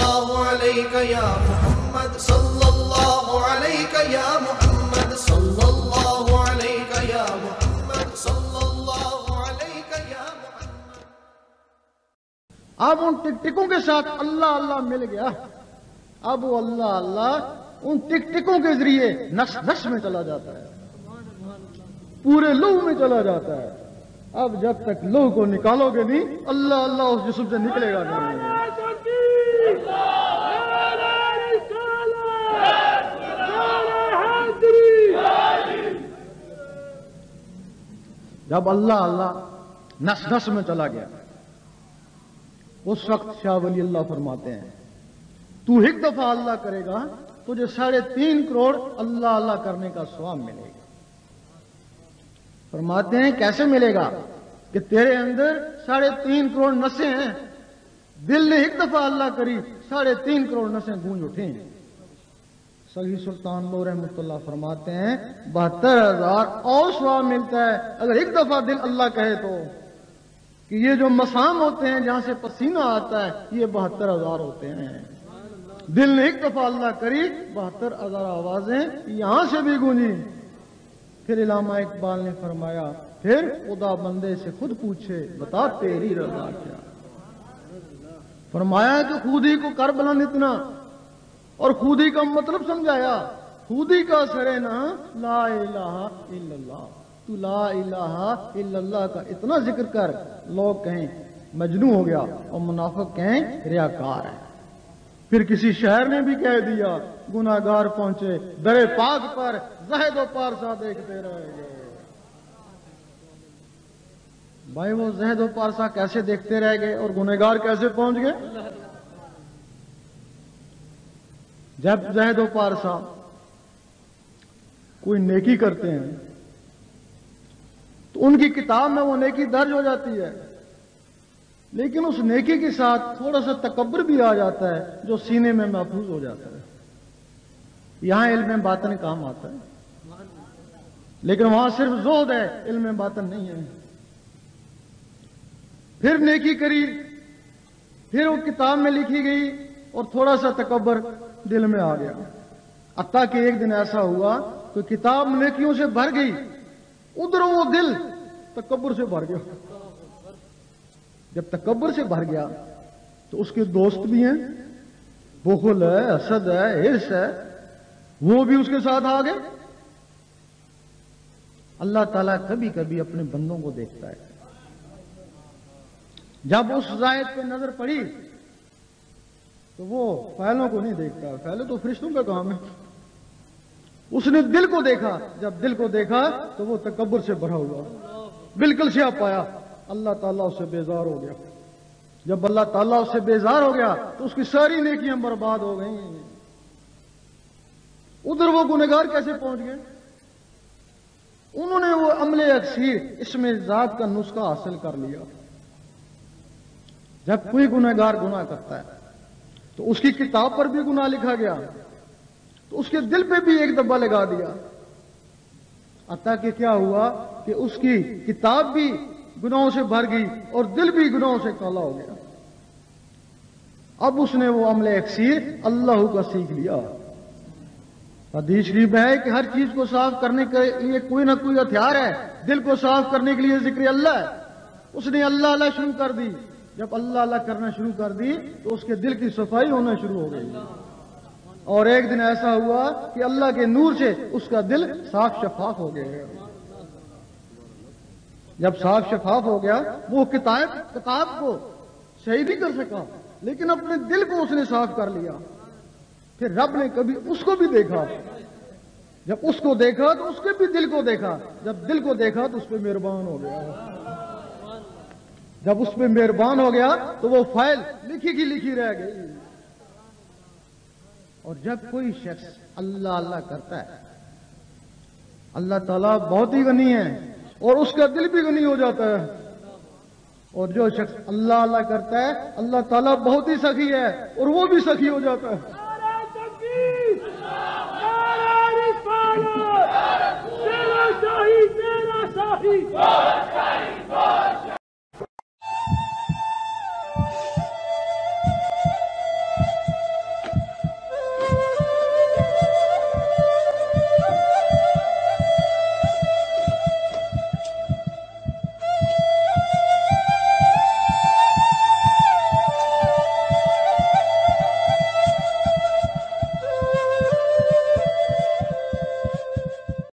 اللہ علیہ یا محمد صلی اللہ علیہ یا محمد صلی اللہ علیہ یا محمد صلی اللہ علیہ یا محمد۔ اب ان ٹک ٹکوں کے ساتھ اللہ اللہ مل گیا، اب وہ اللہ اللہ ان ٹک ٹکوں کے ذریعے نس نس میں چلا جاتا ہے، پورے لوح میں چلا جاتا ہے۔ اب جب تک لوح کو نکالو گے نہیں، اللہ اللہ اس جسم سے نکلے گا نہیں۔ جب اللہ اللہ نس نس میں چلا گیا، اس وقت شاہ ولی اللہ فرماتے ہیں تو ایک دفعہ اللہ کرے گا تجھے 3.5 کروڑ اللہ اللہ کرنے کا ثواب ملے گا۔ فرماتے ہیں کیسے ملے گا؟ کہ تیرے اندر 3.5 کروڑ نسیں ہیں، دل نے ایک دفعہ اللہ کری 3.5 کروڑ نسیں گونج اٹھیں۔ سعدی سلطان لوہ رحمۃ اللہ فرماتے ہیں 72,000 اور ثواب ملتا ہے اگر ایک دفعہ دل اللہ کہے تو، کہ یہ جو مسام ہوتے ہیں جہاں سے پسینہ آتا ہے یہ 72,000 ہوتے ہیں۔ دل نے ایک دفعہ اللہ کری 72,000 آوازیں یہاں سے بھی گونجی۔ پھر علامہ اقبال نے فرمایا پھر خدا بندے سے خود پوچھے بتا تیری رضا کیا۔ فرمایا کہ خود ہی کو کر بلند اتنا، اور خود ہی کا مطلب سمجھایا، خود ہی کا سرے نا لا الہ الا اللہ، تو لا الہ الا اللہ کا اتنا ذکر کر، لوگ کہیں مجنون ہو گیا اور منافق کہیں ریاکار ہے۔ پھر کسی شہر نے بھی کہہ دیا گناہگار پہنچے در پاک پر زہد و پارسا دیکھتے رہ گئے۔ بھائی وہ زہد و پارسا کیسے دیکھتے رہ گئے اور گنہگار کیسے پہنچ گئے؟ جب زہد و پارسا کوئی نیکی کرتے ہیں تو ان کی کتاب میں وہ نیکی درج ہو جاتی ہے، لیکن اس نیکی کے ساتھ تھوڑا سا تکبر بھی آ جاتا ہے جو سینے میں محفوظ ہو جاتا ہے۔ یہاں علم باطن کام آتا ہے، لیکن وہاں صرف زہد ہے، علم باطن نہیں ہے۔ پھر نیکی کری، پھر وہ کتاب میں لکھی گئی اور تھوڑا سا تکبر دل میں آ گیا، حتیٰ کہ ایک دن ایسا ہوا کہ کتاب نیکیوں سے بھر گئی، ادھر وہ دل تکبر سے بھر گیا۔ جب تکبر سے بھر گیا تو اس کے دوست بھی ہیں، بخل ہے، حسد ہے، ہرس ہے، وہ بھی اس کے ساتھ آ گئے۔ اللہ تعالیٰ کبھی کبھی اپنے بندوں کو دیکھتا ہے۔ جب اس زائد پہ نظر پڑی تو وہ فعلوں کو نہیں دیکھتا، فعلیں تو فرشتوں کا کام ہے۔ اس نے دل کو دیکھا، جب دل کو دیکھا تو وہ تکبر سے بھرا ہوا، بالکل سیاہ پایا، اللہ تعالیٰ اس سے بیزار ہو گیا۔ جب اللہ تعالیٰ اس سے بیزار ہو گیا تو اس کی ساری نیکیاں برباد ہو گئیں۔ ادھر وہ گنہگار کیسے پہنچ گئے؟ انہوں نے وہ عمل اکثیر اسم ذات کا نسخہ حاصل کر لیا۔ جب کوئی گنہگار گناہ کرتا ہے تو اس کی کتاب پر بھی گناہ لکھا گیا تو اس کے دل پہ بھی ایک دبا لگا دیا، حتیٰ کہ کیا ہوا کہ اس کی کتاب بھی گناہوں سے بھر گئی اور دل بھی گناہوں سے کالا ہو گیا۔ اب اس نے وہ عمل اکثیر اللہ کا سیکھ لیا۔ حدیث شریف ہے کہ ہر چیز کو صاف کرنے کے لیے کوئی نہ کوئی ہتھیار ہے، دل کو صاف کرنے کے لیے ذکر اللہ ہے۔ اس نے اللہ اللہ شروع کر دی، جب اللہ اللہ کرنا شروع کر دی تو اس کے دل کی صفائی ہونا شروع ہو گئی، اور ایک دن ایسا ہوا کہ اللہ کے نور سے اس کا دل صاف شفاف ہو گیا۔ جب صاف شفاف ہو گیا وہ کتاب کو صحیح نہیں کر سکا، لیکن اپنے دل کو اس نے صاف کر لیا۔ پھر رب نے کبھی اس کو بھی دیکھا، جب اس کو دیکھا تو اس کے بھی دل کو دیکھا، جب دل کو دیکھا تو اس پہ مہربان ہو گیا۔ جب اس پہ مہربان ہو گیا تو وہ فائل لکھی کی لکھی رہ گئی۔ اور جب کوئی شخص اللہ اللہ کرتا ہے، اللہ تعالیٰ بہت ہی غنی ہے اور اس کا دل بھی غنی ہو جاتا ہے، اور جو شخص اللہ اللہ کرتا ہے اللہ تعالیٰ بہت ہی سخی ہے اور وہ بھی سخی ہو جاتا ہے۔